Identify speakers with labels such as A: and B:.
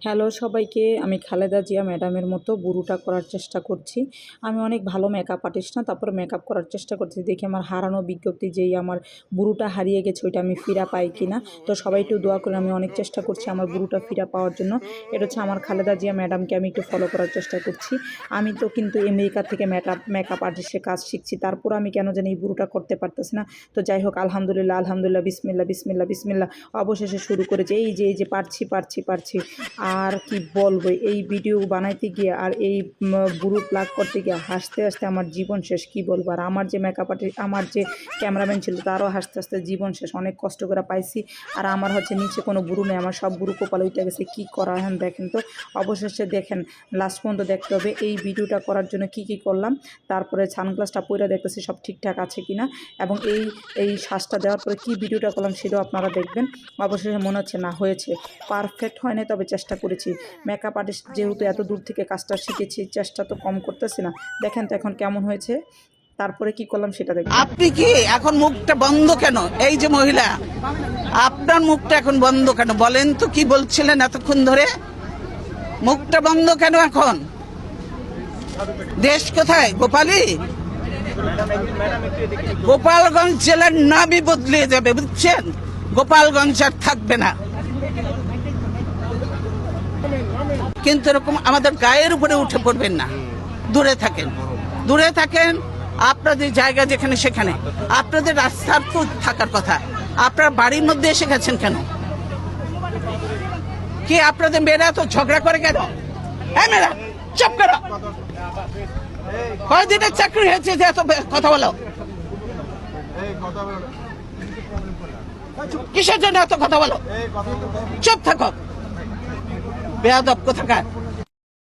A: Hello সবাইকে, আমি খালেদা জিয়া ম্যাডামের মতো বুরুটা করার চেষ্টা করছি। আমি অনেক ভালো মেকআপ আর্টিস্ট না, তারপরে মেকআপ করার চেষ্টা করছি। দেখি আমার হারানো বিজ্ঞপ্তি যেই আমার বুরুটা হারিয়ে গেছে ওইটা আমি ফিরা পাই কিনা। তো সবাই একটু দোয়া করে, আমি অনেক চেষ্টা করছি আমার বুরুটা ফিরা পাওয়ার জন্য। এটা হচ্ছে আমার খালেদা জিয়া ম্যাডামকে আমি একটু ফলো করার চেষ্টা করছি। আমি তো কিন্তু আমেরিকা থেকে মেকআপ আর্টিস্টের কাজ শিখছি, তারপর আমি কেন জানি এই বুরুটা করতে পারতেছি না। তো যাই হোক, আলহামদুলিল্লাহ আলহামদুলিল্লাহ, বিসমিল্লা বিসমিল্লা বিসমিল্লা, অবশেষে শুরু করেছি। এই যে পারছি পারছি পারছি। আর কি বলবো, এই ভিডিও বানাইতে গিয়ে আর এই বুড়ো প্লাগ করতে গিয়ে হাসতে হাসতে আমার জীবন শেষ। কি বলবো, আর আমার যে মেকআপ আর্টিস্ট, আমার যে ক্যামেরাম্যান ছিল, তারও হাসতে হাসতে জীবন শেষ। অনেক কষ্ট করে পাইছি। আর আমার হচ্ছে নিচে কোনো বুড়ো নেই, আমার সব বুড়ো কপাল উঠে গেছে। কী করা এখন দেখেন তো, অবশেষে দেখেন, লাস্ট পর্যন্ত দেখতে হবে এই ভিডিওটা করার জন্য কি কি করলাম। তারপরে সানগ্লাসটা পরে দেখতেছি সব ঠিকঠাক আছে কিনা, এবং এই শ্বাসটা দেওয়ার পরে কি ভিডিওটা করলাম সেটাও আপনারা দেখবেন। অবশেষে মনে হচ্ছে না, হয়েছে, পারফেক্ট হয় না, তবে চেষ্টা করেছি। মেকআপ আর্টিস্ট যেহেতু এত দূর থেকে কাজটা শিখেছি, চেষ্টা তো কম করতেছি না। দেখেন তো এখন কেমন হয়েছে, তারপরে কি করলাম সেটা দেখবেন।
B: আপনি কি এখন মুখটা বন্ধ কেন? এই যে মহিলা, আপনার মুখটা এখন বন্ধ কেন বলেন তো? কি বলছিলেন এতক্ষণ ধরে? মুখটা বন্ধ কেন এখন? দেশ কোথায়? গোপালী? গোপালগঞ্জ জেলার নামই বদলে যাবে, বুঝছেন? গোপালগঞ্জ আর থাকবে না। কিন্তু এরকম আমাদের গায়ের উপরে উঠে পড়বেন না। দূরে থাকেন, দূরে থাকেন। আপনাদের জায়গা যেখানে সেখানে, আপনাদের রাস্তার তো থাকার কথা। আপনার বাড়ির মধ্যে এসে গেছেন কেন? কি আপনাদের মেয়েরা তো ঝগড়া করে কেন? মেয়েরা চুপ করো। কয়দিনের চাকরি হয়েছে যে এত কথা বলো? কিসের জন্য এত কথা বলো? চুপ থাকো, বেয়াদব কোথাকার।